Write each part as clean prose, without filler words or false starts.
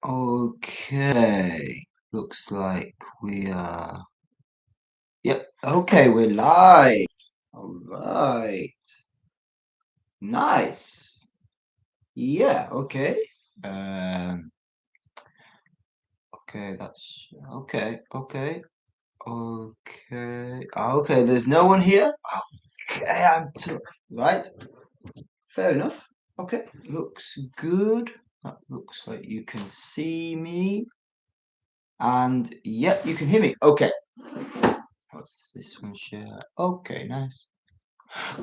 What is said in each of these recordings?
Okay, looks like we are. Yep, okay, we're live. All right, nice. Yeah, okay. Um, okay, that's okay. There's no one here. Okay, right. Fair enough. Okay, looks good. That looks like you can see me, and yep, you can hear me. Okay. What's this one share? Okay, nice.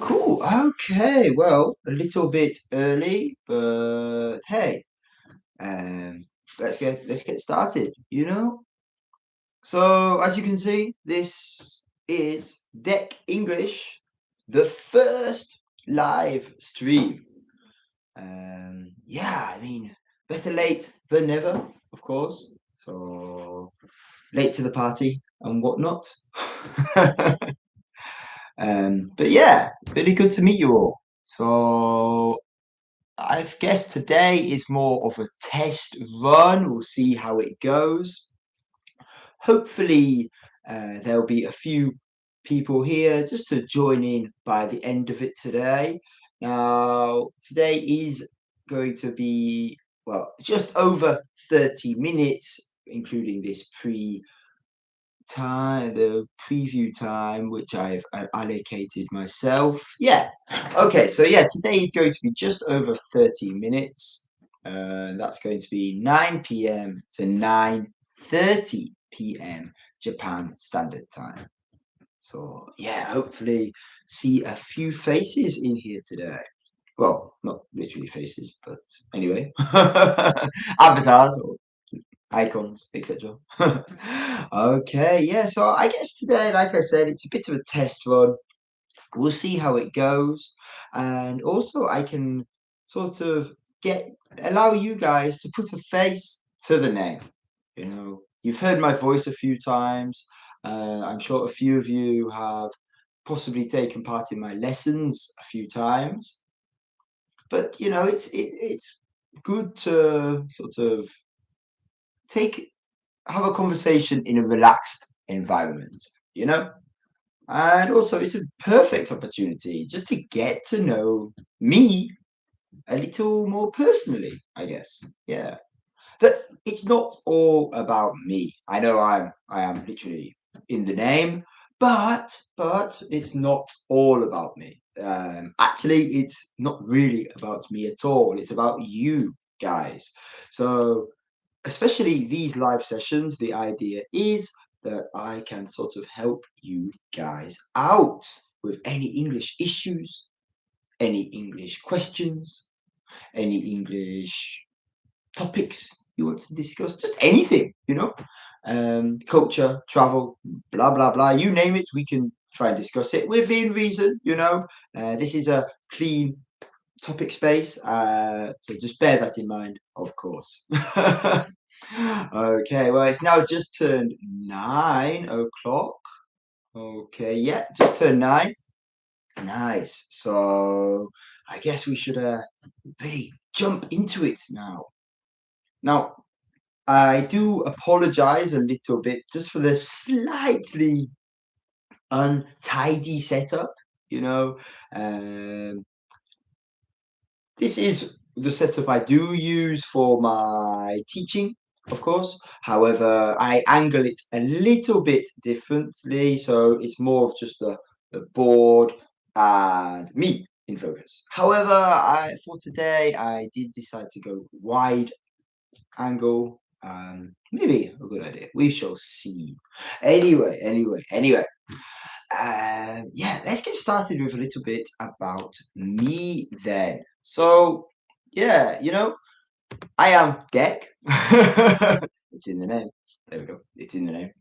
Cool. Okay. Well, a little bit early, but hey, um, let's get started. So as you can see, this is Dec English, the first live stream. Yeah, I mean, better late than never, of course. So late to the party and whatnot. But yeah, really good to meet you all. So I guess today is more of a test run. We'll see how it goes. Hopefully, there'll be a few people here just to join in by the end of it today. Now, today is going to be, well, just over 30 minutes, including this the preview time, which I've allocated myself. Yeah. Okay. So yeah, today is going to be just over 30 minutes. That's going to be 9 p.m. to 9:30 p.m. Japan Standard Time. So yeah, hopefully see a few faces in here today. Well, not literally faces, but anyway, avatars or icons, etc. Okay, yeah. So I guess today, like I said, it's a bit of a test run. We'll see how it goes, and also I can sort of get allow you guys to put a face to the name. You've heard my voice a few times. I'm sure a few of you have possibly taken part in my lessons a few times, but it's good to sort of take have a conversation in a relaxed environment, you know? And also, it's a perfect opportunity just to get to know me a little more personally, I guess. Yeah. But it's not all about me. I know I am literally in the name, but it's not all about me. Actually, it's not really about me at all. It's about you guys. So especially these live sessions, the idea is that I can sort of help you guys out with any English issues, any English questions, any English topics you want to discuss, just anything. Culture, travel, blah, blah, blah, you name it, we can try and discuss it within reason. This is a clean topic space. So just bear that in mind, of course. Okay, well, it's now just turned 9 o'clock. Okay, yeah, just turned 9. Nice. So I guess we should really jump into it now. Now, I do apologize a little bit just for the slightly untidy setup, you know. Um, This is the setup I do use for my teaching, of course. However, I angle it a little bit differently, so it's more of just the board and me in focus. However, for today, I did decide to go wide angle. Maybe a good idea. We shall see. Anyway. Yeah, let's get started with a little bit about me then. So, yeah, I am Dec. It's in the name. There we go. It's in the name.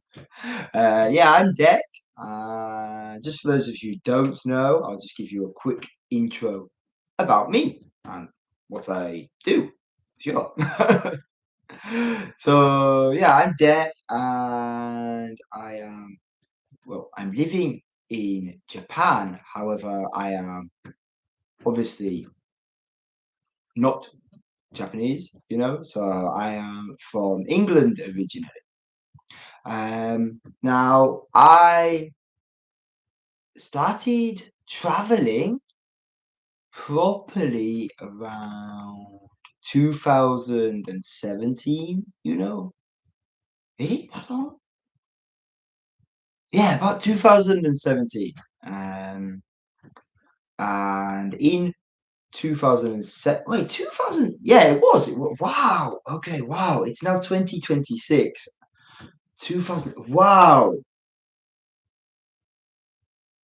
Yeah, I'm Dec. Just for those of you who don't know, I'll just give you a quick intro about me and what I do. Sure. So, yeah, I'm Dec, and I'm living in Japan. However, I am obviously not Japanese, so I am from England originally. Now I started traveling properly around 2017. Really? That long? Yeah, about 2017. Um, and in 2007, wait, 2000, yeah, wow, okay, wow, it's now 2026. 2000, wow,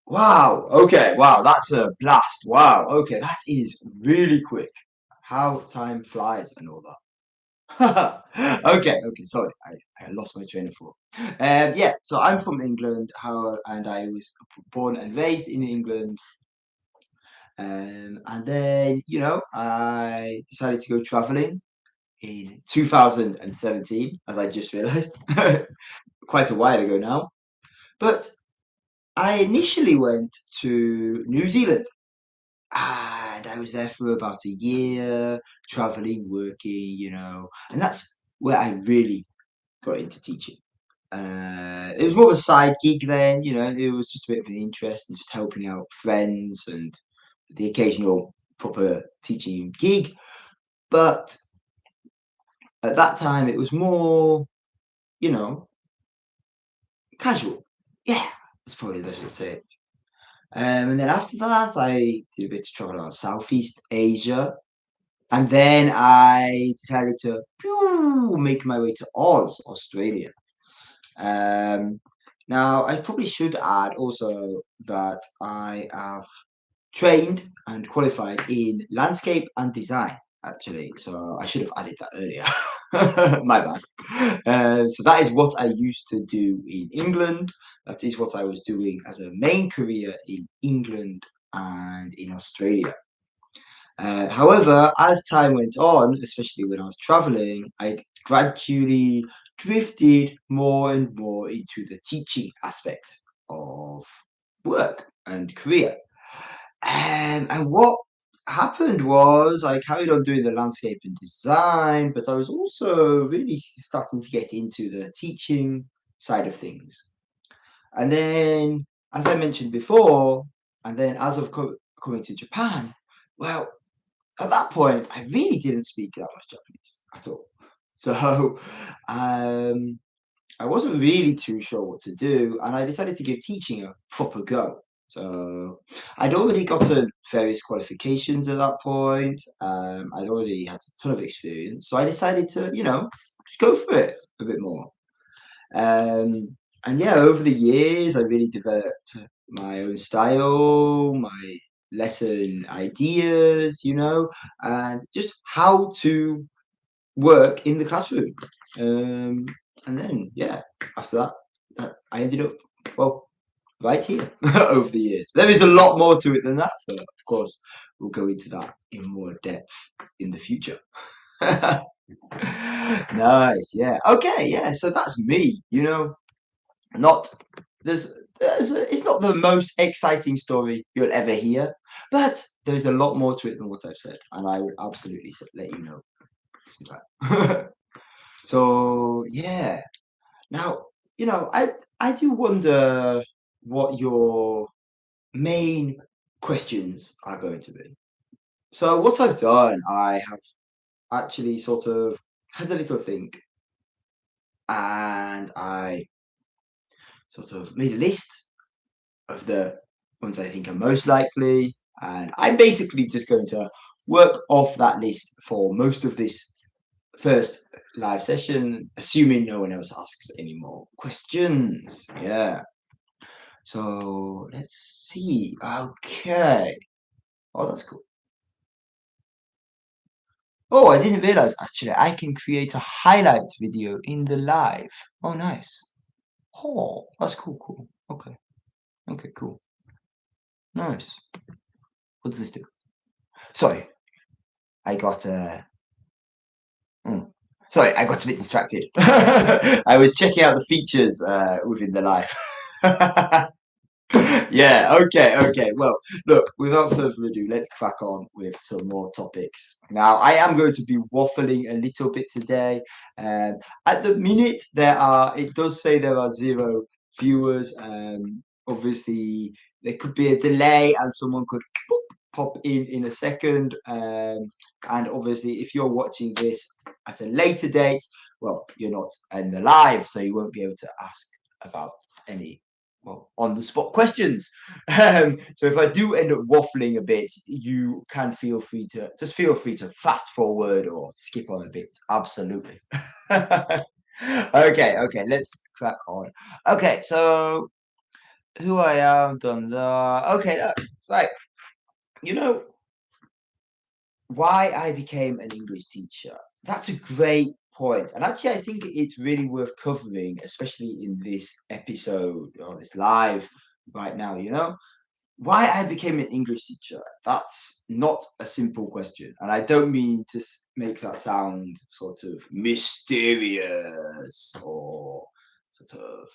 wow, okay, wow, that's a blast. Wow, okay, that is really quick. How time flies and all that. Okay, sorry, I lost my train of thought. Yeah, so I'm from England, and I was born and raised in England. And then, I decided to go traveling in 2017, as I just realized, quite a while ago now. But I initially went to New Zealand, and I was there for about a year, traveling, working, and that's where I really got into teaching. It was more of a side gig then, it was just a bit of an interest and just helping out friends and the occasional proper teaching gig. But at that time, it was more, you know, casual. Yeah, that's probably the best way to say it. And then after that, I did a bit of travel around Southeast Asia. And then I decided to make my way to Oz, Australia. Um, Now, I probably should add also that I have trained and qualified in landscape and design, actually. So I should have added that earlier. My bad. So that is what I used to do in England. That is what I was doing as a main career in England and in Australia. However, as time went on, especially when I was traveling, I gradually drifted more and more into the teaching aspect of work and career. And what happened was I carried on doing the landscape and design, but I was also really starting to get into the teaching side of things. And then, as I mentioned before, and then as of coming to Japan, well, at that point, I really didn't speak that much Japanese at all. So, um, I wasn't really too sure what to do, and I decided to give teaching a proper go. So, I'd already gotten various qualifications at that point. I'd already had a ton of experience, so I decided to, just go for it a bit more. And yeah, over the years, I really developed my own style, my lesson ideas, and just how to work in the classroom. Um, and then, yeah, after that, I ended up, well, right here over the years. There is a lot more to it than that, but of course, we'll go into that in more depth in the future. Nice, yeah. Okay, yeah, so that's me, not it's not the most exciting story you'll ever hear, but there's a lot more to it than what I've said, and I would absolutely let you know sometime. So yeah, now I do wonder what your main questions are going to be. So what I've done, I have actually sort of had a little think, and I sort of made a list of the ones I think are most likely. And I'm basically just going to work off that list for most of this first live session, assuming no one else asks any more questions. Yeah. So let's see. Okay. Oh, that's cool. Oh, I didn't realize actually I can create a highlight video in the live. Oh, nice. Oh, that's cool. Okay. Okay, cool. Nice. What does this do? Sorry, I got Mm. Sorry, I got a bit distracted. I was checking out the features within the live. Yeah, okay. Well, look, without further ado, let's crack on with some more topics. Now, I am going to be waffling a little bit today. At the minute, it does say there are 0 viewers. Obviously, there could be a delay and someone could pop in a second. And obviously, if you're watching this at a later date, well, you're not in the live, so you won't be able to ask about any on the spot questions. So if I do end up waffling a bit, you can feel free to fast forward or skip on a bit. Absolutely. Okay, let's crack on. Okay, so who I am, done that. Okay, right. You know why I became an English teacher? That's a great point. And actually, I think it's really worth covering, especially in this episode or this live right now, why I became an English teacher. That's not a simple question. And I don't mean to make that sound sort of mysterious or sort of,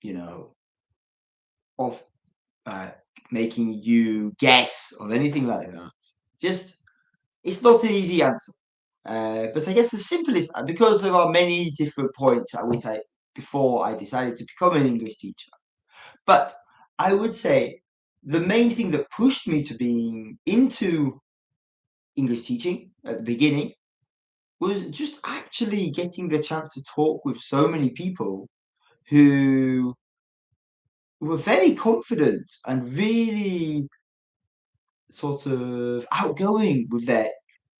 you know, of uh, making you guess or anything like that. Just, it's not an easy answer. But I guess the simplest, because there are many different points at which before I decided to become an English teacher. But I would say the main thing that pushed me to being into English teaching at the beginning was just actually getting the chance to talk with so many people who were very confident and really sort of outgoing with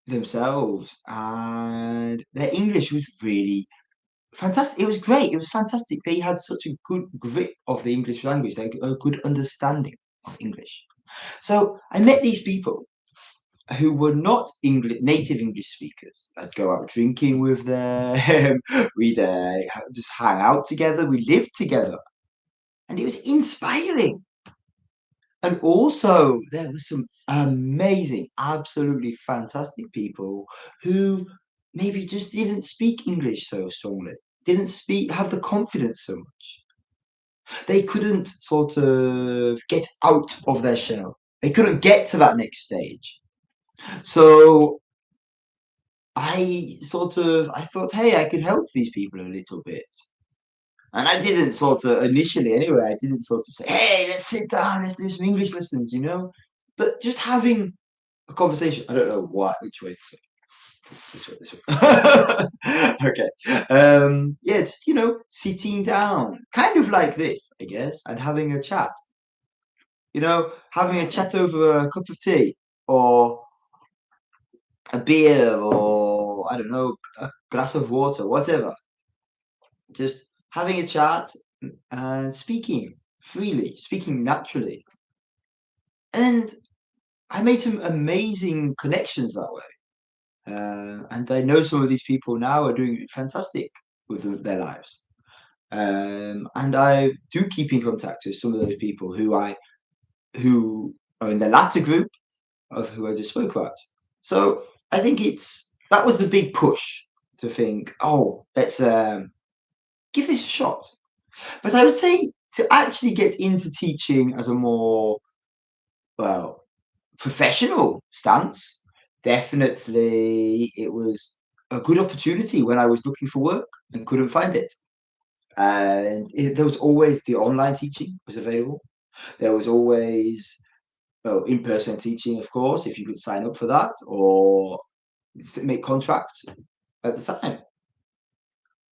themselves, and their English was really fantastic. It was great. It was fantastic. They had such a good grip of the English language, like a good understanding of English. So I met these people who were not English native English speakers. I'd go out drinking with them. We'd just hang out together. We lived together, and it was inspiring. And also, there were some amazing, absolutely fantastic people who maybe just didn't speak English so strongly, didn't have the confidence so much. They couldn't sort of get out of their shell. They couldn't get to that next stage. So I thought, hey, I could help these people a little bit. And I didn't sort of initially anyway, I didn't sort of say, hey, let's sit down, let's do some English lessons. But just having a conversation. I don't know which way. So this way. Okay. Yeah, just sitting down, kind of like this, I guess, and having a chat. Having a chat over a cup of tea or a beer or I don't know, a glass of water, whatever. Just having a chat and speaking freely, speaking naturally. And I made some amazing connections that way. And I know some of these people now are doing fantastic with their lives. And I do keep in contact with some of those people who are in the latter group of who I just spoke about. So I think that was the big push to think, oh, let's give this a shot. But I would say to actually get into teaching as a more, well, professional stance, definitely it was a good opportunity when I was looking for work and couldn't find it. And there was always the online teaching was available. There was always, well, in-person teaching, of course, if you could sign up for that or make contracts at the time.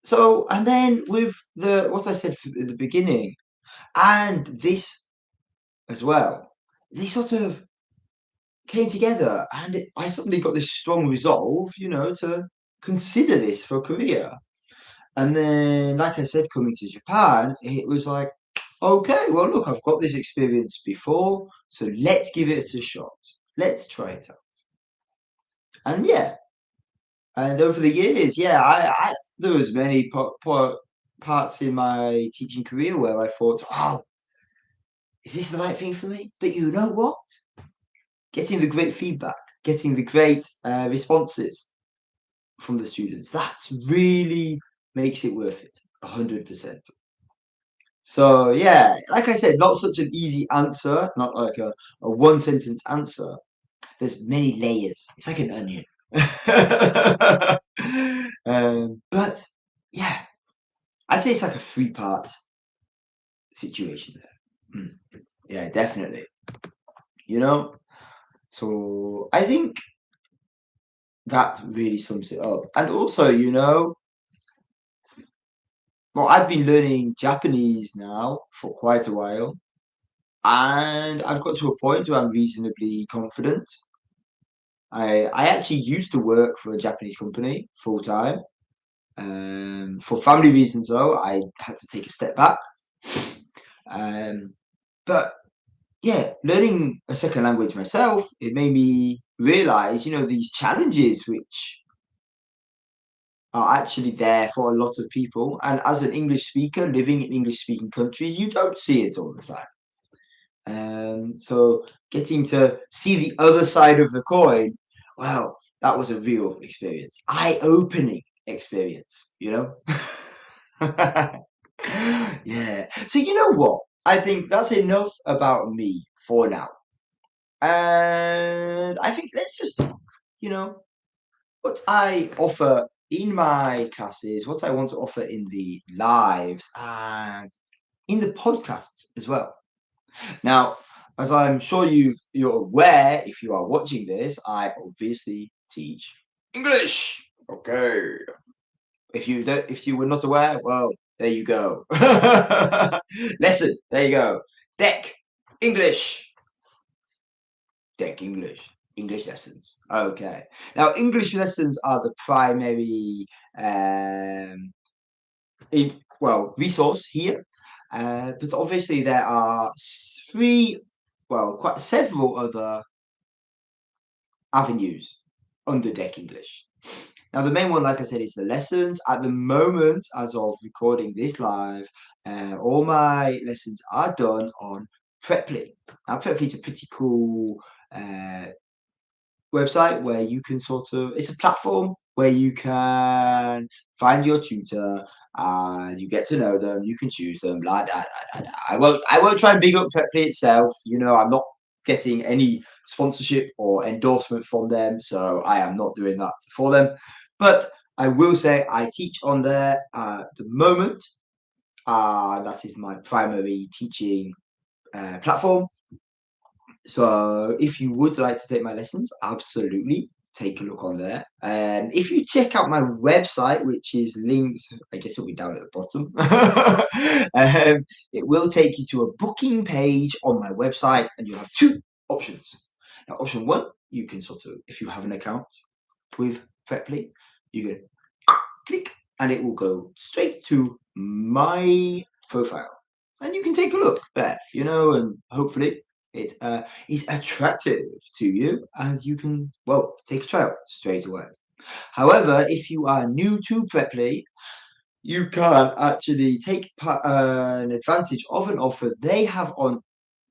So, and then with what I said at the beginning, and this as well, they sort of came together, and I suddenly got this strong resolve, to consider this for a career. And then, like I said, coming to Japan, it was like, okay, well, look, I've got this experience before, so let's give it a shot. Let's try it out. And yeah, and over the years, yeah, there was many parts in my teaching career where I thought, oh, is this the right thing for me? But you know what? Getting the great feedback, getting the great responses from the students, that's really makes it worth it, 100%. So yeah, like I said, not such an easy answer, not like a one sentence answer. There's many layers. It's like an onion. But yeah, I'd say it's like a three-part situation there. Yeah, definitely. You know, so I think that really sums it up. And also, well, I've been learning Japanese now for quite a while, and I've got to a point where I'm reasonably confident. I actually used to work for a Japanese company full time. For family reasons, though, I had to take a step back. Um, but yeah, learning a second language myself, it made me realize, these challenges which are actually there for a lot of people. And as an English speaker living in English speaking countries, you don't see it all the time. So getting to see the other side of the coin, well, that was a real experience, eye-opening experience. Yeah. So you know what? I think that's enough about me for now. And I think let's just, you know, what I offer in my classes, what I want to offer in the lives and in the podcasts as well. Now, as I'm sure you're aware, if you are watching this, I obviously teach English. Okay. If you were not aware, well, there you go. Lesson. There you go. Dec English. Dec English. English lessons. Okay. Now, English lessons are the primary, resource here. But obviously there are quite several other avenues under Dec English. Now, the main one, like I said, is the lessons. At the moment, as of recording this live, all my lessons are done on Preply. Now, Preply is a pretty cool uh, website where you can it's a platform where you can find your tutor and you get to know them, you can choose them, blah, blah, blah, blah. I won't try and big up Preply itself. I'm not getting any sponsorship or endorsement from them, so I am not doing that for them. But I will say I teach on there at the moment. That is my primary teaching platform. So if you would like to take my lessons, absolutely take a look on there. If you check out my website, which is linked, I guess it'll be down at the bottom. It will take you to a booking page on my website, and you'll have two options. Now, option one, you can if you have an account with Preply, you can click, and it will go straight to my profile, and you can take a look there, and hopefully it is attractive to you, and you can take a trial straight away. However, if you are new to Preply, you can actually take an advantage of an offer they have on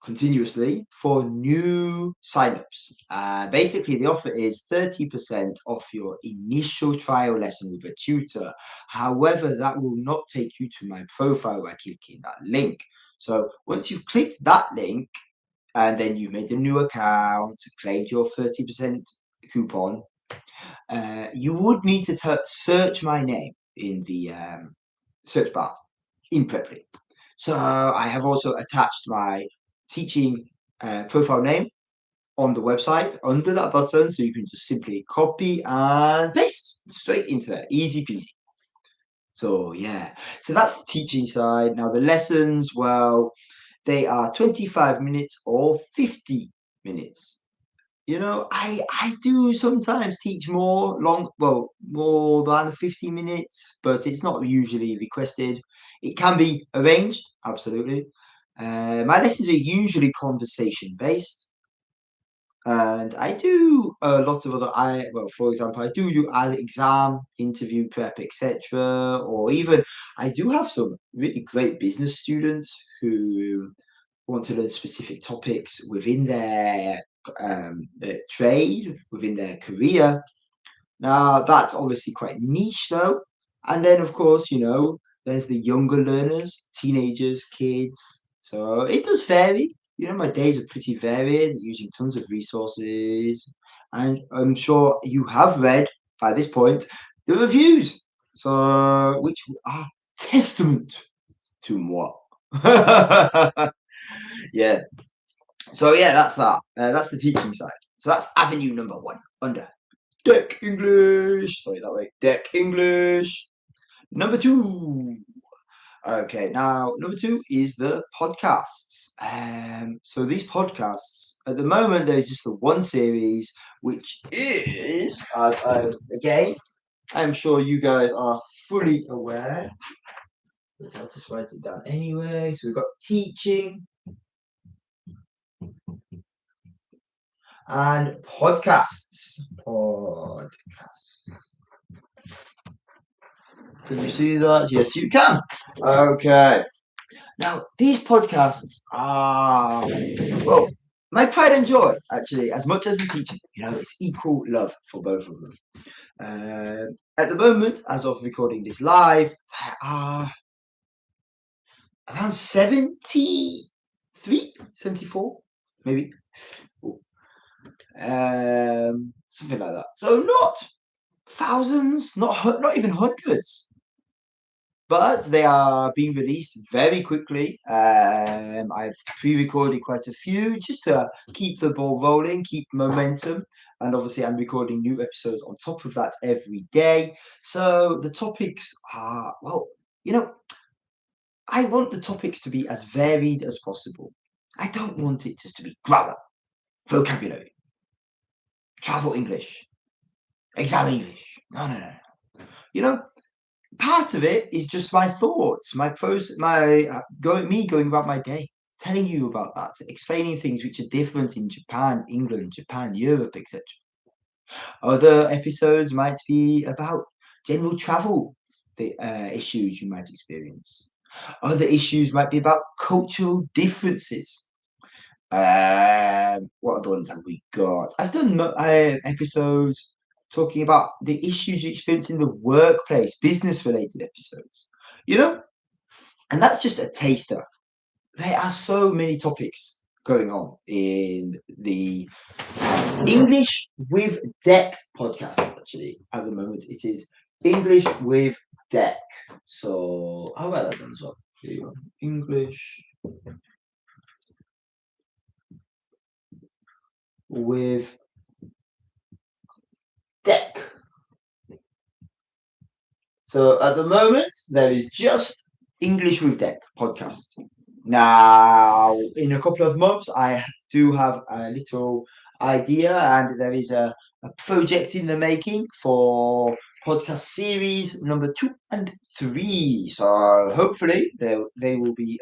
continuously for new signups. Basically, the offer is 30% off your initial trial lesson with a tutor. However, that will not take you to my profile by clicking that link. So once you've clicked that link and then you made a new account, claimed your 30% coupon, you would need to search my name in the search bar in Preply. So I have also attached my teaching profile name on the website under that button, so you can just simply copy and paste straight into there, easy peasy. So yeah, so that's the teaching side. Now the lessons, well, they are 25 minutes or 50 minutes. I do sometimes teach more than 50 minutes, but it's not usually requested. It can be arranged, absolutely. My lessons are usually conversation based, and I do a lot of for example, I do exam, interview prep, etc. Or even I do have some really great business students who want to learn specific topics within their trade, within their career. Now, that's obviously quite niche, though. And then, of course, there's the younger learners, teenagers, kids. So it does vary. My days are pretty varied, using tons of resources. And I'm sure you have read by this point the reviews. So, which are testament to moi. Yeah. So yeah, that's that. That's the teaching side. So that's avenue number one under Dec English. Sorry, that way. Dec English. Number two. Okay, now number two is the podcasts. So these podcasts, at the moment, there's just the one series, which is, I'm sure you guys are fully aware. But I'll just write it down anyway. So we've got teaching and podcasts. Podcasts. Can you see that? Yes, you can. Okay. Now, these podcasts are, well, my pride and joy, actually, as much as the teaching. It's equal love for both of them. At the moment, as of recording this live, there are around 73, 74, maybe. Something like that. So not thousands, not even hundreds. But they are being released very quickly. I've pre-recorded quite a few just to keep the ball rolling, keep momentum. And obviously, I'm recording new episodes on top of that every day. So the topics are, well, I want the topics to be as varied as possible. I don't want it just to be grammar, vocabulary, travel English, exam English. No. You know, Part of it is just my thoughts, my process, going about my day, telling you about that, explaining things which are different in Japan, England, Japan, Europe, etc. Other episodes might be about general travel, the issues you might experience. Other issues might be about cultural differences. What other ones have we got? I've done episodes talking about the issues you experience in the workplace, business related episodes, you know, and that's just a taster. There are so many topics going on in the English with Dec podcast. Actually, at the moment, it is English with Dec. So I'll write that down as well. Here you go. English with Dec. So at the moment, there is just English with Dec podcast. Now, in a couple of months, I do have a little idea, and there is a project in the making for podcast series number 2 and 3. So hopefully they will be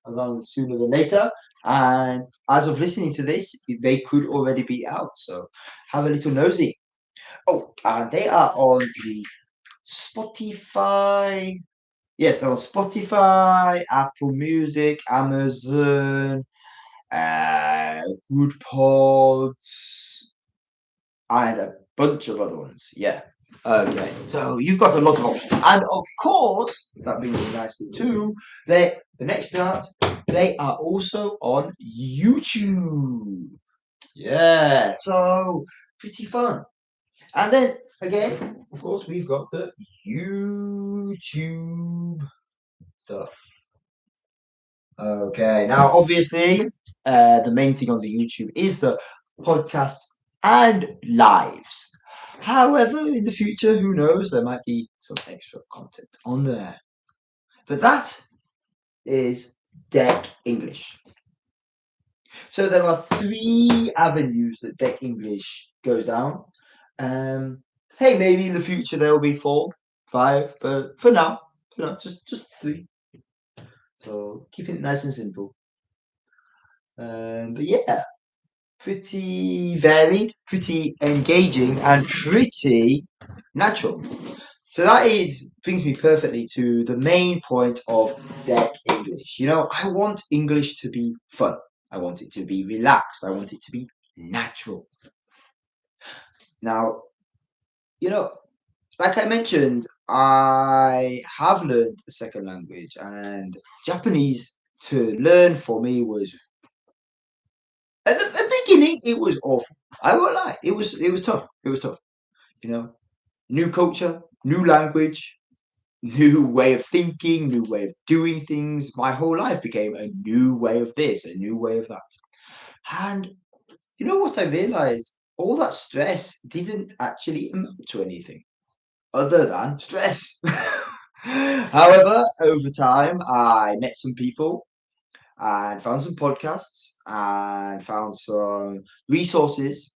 around sooner than later. And as of listening to this, they could already be out. So have a little nosy. Oh, and they are on the Spotify. Yes, they're on Spotify, Apple Music, Amazon, Good Pods, and a bunch of other ones. Yeah. Okay. So you've got a lot of options. And of course, that brings me nicely to the next part. They are also on YouTube. Yeah. So pretty fun. And then again, of course, we've got the YouTube stuff. Okay, now obviously, the main thing on the YouTube is the podcasts and lives. However, in the future, who knows, there might be some extra content on there. But that is Dec English. So there are 3 avenues that Dec English goes down. Hey, maybe in the future there will be 4, 5, but for now, just 3. So keeping it nice and simple. But yeah, pretty varied, pretty engaging, and pretty natural. So that brings me perfectly to the main point of Dec English. I want English to be fun. I want it to be relaxed. I want it to be natural. Now, like I mentioned, I have learned a second language, and Japanese to learn for me was at the beginning it was awful. I won't lie. It was tough. It was tough. You know, new culture, new language, new way of thinking, new way of doing things. My whole life became a new way of this, a new way of that. And you know what I realized? All that stress didn't actually amount to anything other than stress. However, over time, I met some people and found some podcasts and found some resources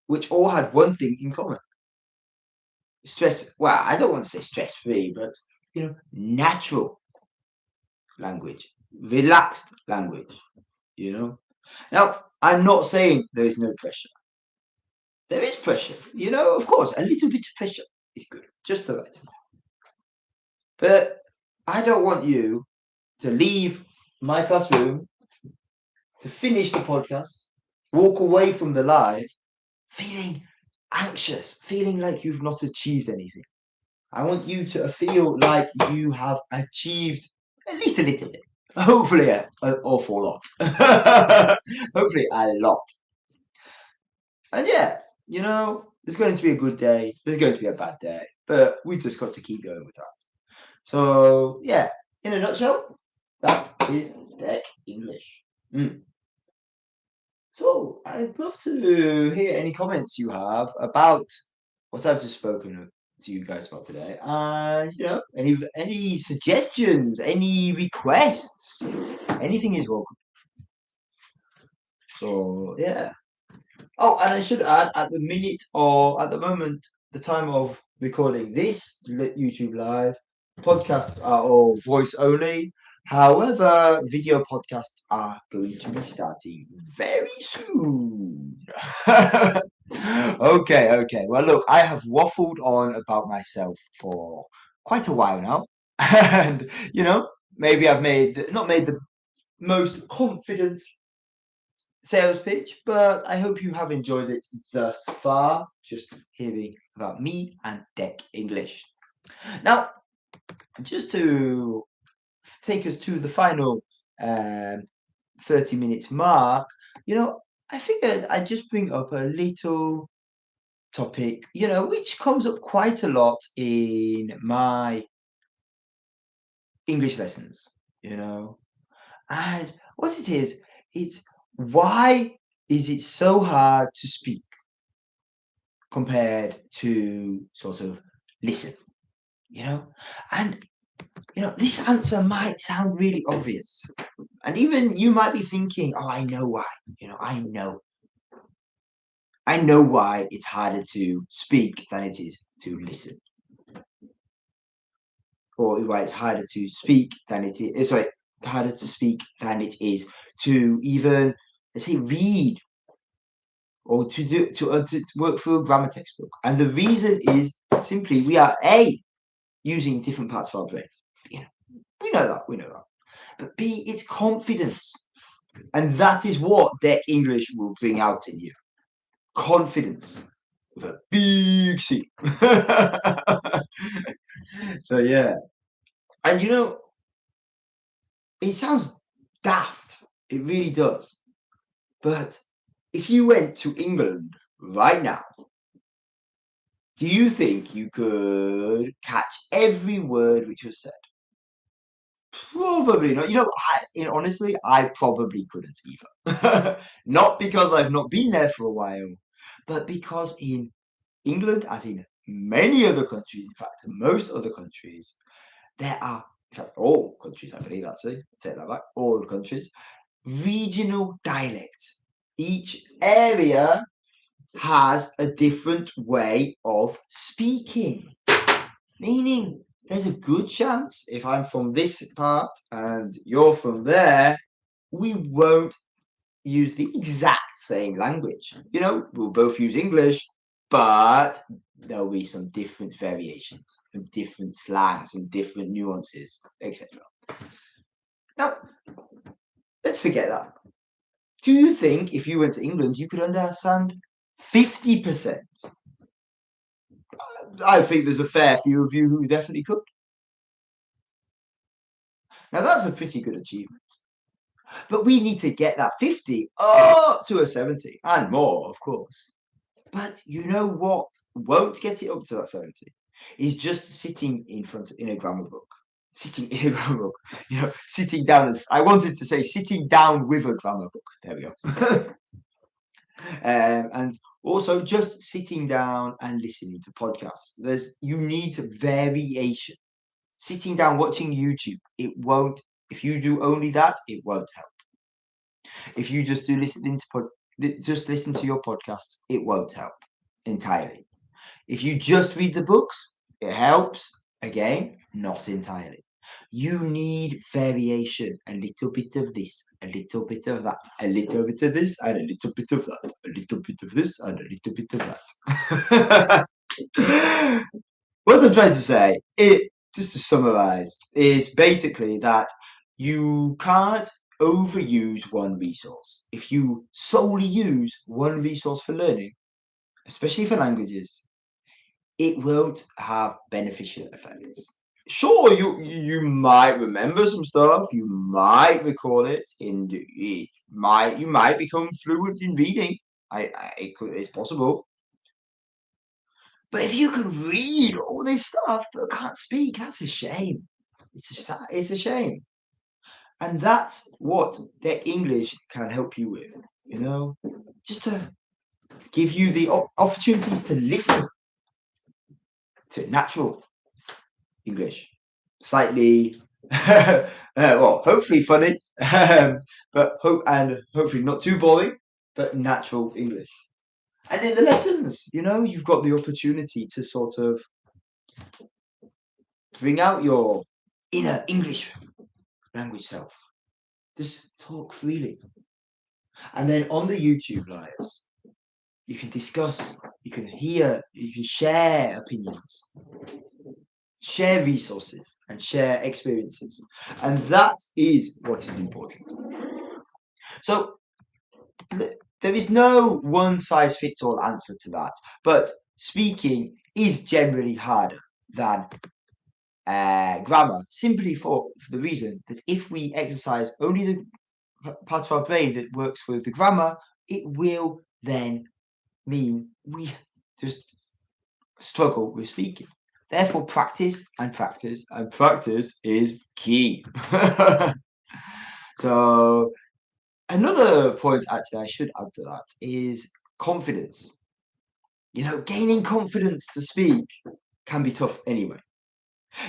which all had one thing in common. Stress, well, I don't want to say stress free, but natural language, relaxed language, you know. Now, I'm not saying there is no pressure. There is pressure, of course, a little bit of pressure is good, just the right. But I don't want you to leave my classroom, to finish the podcast, walk away from the live, feeling anxious, feeling like you've not achieved anything. I want you to feel like you have achieved at least a little bit. Hopefully, an awful lot. Hopefully, a lot. And yeah, there's going to be a good day. There's going to be a bad day. But we've just got to keep going with that. So, yeah, in a nutshell, that is Dec English. So, I'd love to hear any comments you have about what I've just spoken to you guys about today. Any suggestions, any requests, anything is welcome. So, yeah. Oh, and I should add, at the moment, the time of recording this YouTube live, podcasts are all voice only. However, video podcasts are going to be starting very soon. Okay. Well, look, I have waffled on about myself for quite a while now. And, maybe I've not made the most confident sales pitch, but I hope you have enjoyed it thus far, just hearing about me and Dec English. Now, just to take us to the final 30 minutes mark, I figured I'd just bring up a little topic, which comes up quite a lot in my English lessons, and what it is, it's why is it so hard to speak compared to sort of listen, and this answer might sound really obvious, and even you might be thinking, oh, I know why, I know why it's harder to speak than it is to listen, or why it's harder to speak than it is, sorry, harder to speak than it is to even, let's say, read or to work through a grammar textbook. And the reason is simply we are using different parts of our brain. We know that. But B, it's confidence. And that is what Dec English will bring out in you. Confidence. With a big C. So, yeah. And it sounds daft. It really does. But if you went to England right now, do you think you could catch every word which was said? Probably not. Honestly, I probably couldn't either. Not because I've not been there for a while, but because in England, as in many other countries, in fact, most other countries, there are, in fact, all countries, I believe, actually, take that back, all countries, regional dialects. Each area has a different way of speaking, meaning there's a good chance if I'm from this part and you're from there, we won't use the exact same language. We'll both use English, but there'll be some different variations, some different slang, some different nuances, etc. Now, let's forget that. Do you think if you went to England, you could understand 50%? I think there's a fair few of you who definitely could. Now that's a pretty good achievement. But we need to get that 50 up to a 70 and more, of course. But you know what won't get it up to that 70 is just sitting in front in a grammar book. Sitting in a grammar book, sitting down. I wanted to say sitting down with a grammar book. There we go. And also just sitting down and listening to podcasts. You need variation. Sitting down watching YouTube, it won't. If you do only that, it won't help. If you just just listen to your podcasts, it won't help entirely. If you just read the books, it helps. Again, not entirely. You need variation, a little bit of this, a little bit of that, a little bit of this, and a little bit of that, a little bit of this, and a little bit of that. What I'm trying to say, just to summarize, is basically that you can't overuse one resource. If you solely use one resource for learning, especially for languages, it won't have beneficial effects. Sure, you might remember some stuff, you might recall it, and you might become fluent in reading. It's possible. But if you can read all this stuff but can't speak, that's a shame. It's a shame. And that's what Dec English can help you with, just to give you the opportunities to listen to natural English. Slightly, well, hopefully funny, but hopefully not too boring, but natural English. And in the lessons, you've got the opportunity to sort of bring out your inner English language self. Just talk freely. And then on the YouTube lives, you can discuss, you can hear, you can share opinions, share resources, and share experiences. And that is what is important. So there is no one-size-fits-all answer to that, but speaking is generally harder than grammar, simply for the reason that if we exercise only the part of our brain that works for the grammar, it will then mean we just struggle with speaking. Therefore, practice and practice and practice is key. So another point actually I should add to that is confidence. Gaining confidence to speak can be tough anyway.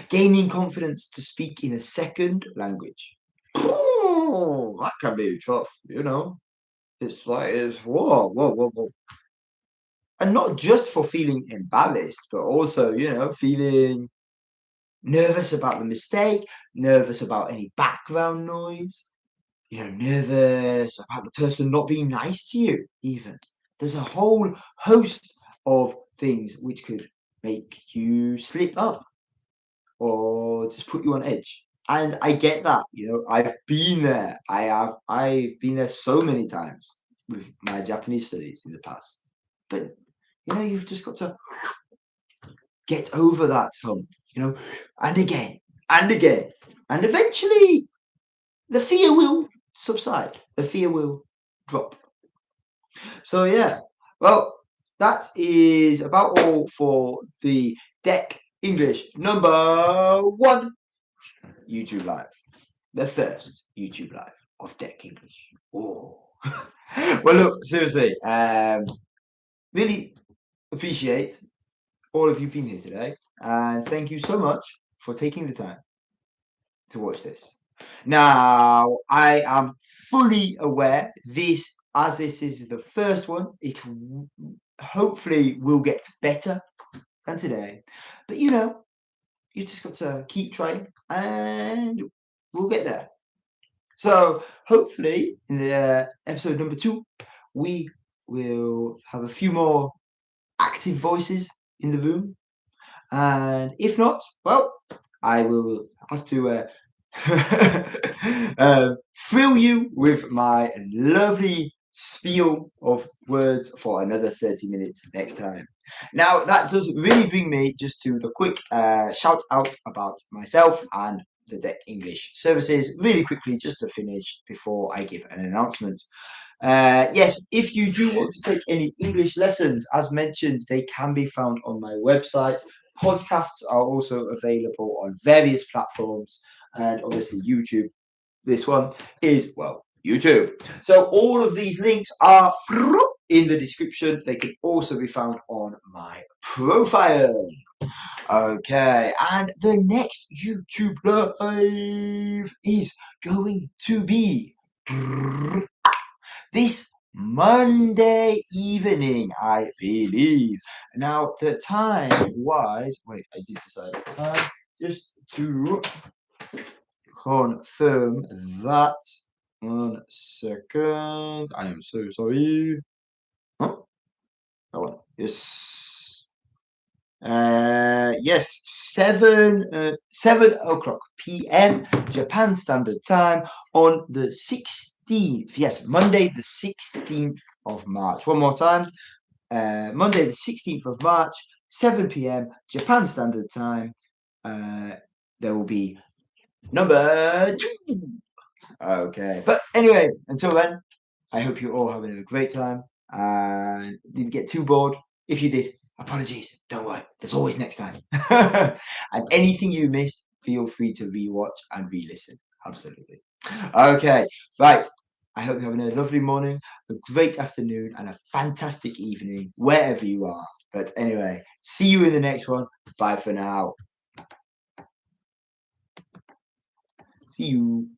Gaining confidence to speak in a second language. Oh, that can be tough, It's like, whoa, whoa, whoa, whoa. And not just for feeling embarrassed, but also, feeling nervous about the mistake, nervous about any background noise, nervous about the person not being nice to you, even. There's a whole host of things which could make you slip up or just put you on edge. And I get that, I've been there. I've been there so many times with my Japanese studies in the past. But you've just got to get over that hump, and again, and again. And eventually the fear will subside. The fear will drop. So yeah, well, that is about all for the Dec English #1 YouTube Live. The first YouTube Live of Dec English. Oh. Well, look, seriously, really appreciate all of you being here today, and thank you so much for taking the time to watch this. Now, I am fully aware as this is the first one, it hopefully will get better than today. But you just got to keep trying, and we'll get there. So hopefully in the episode #2, we will have a few more active voices in the room. And if not, well, I will have to thrill you with my lovely spiel of words for another 30 minutes next time. Now, that does really bring me just to the quick shout out about myself and the Dec English services, really quickly, just to finish before I give an announcement. Yes, if you do want to take any English lessons, as mentioned, they can be found on my website. Podcasts are also available on various platforms, and obviously YouTube. This one is, well, YouTube. So all of these links are in the description. They can also be found on my profile. Okay, and the next YouTube live is going to be this Monday evening, I believe. Now, the time wise, wait, I did decide the time, just to confirm that. 1 second. I am so sorry. Oh, that one. Yes. Yes, 7 o'clock p.m. Japan Standard Time on the 16th. Yes, Monday the 16th of March. One more time. Monday the 16th of March, 7 p.m. Japan Standard Time. There will be number 2. Okay, but anyway, until then, I hope you're all having a great time and didn't get too bored. If you did, apologies. Don't worry, there's always next time. And anything you missed, feel free to rewatch and re-listen. Absolutely. Okay, right. I hope you're having a lovely morning, a great afternoon, and a fantastic evening wherever you are. But anyway, see you in the next one. Bye for now. See you.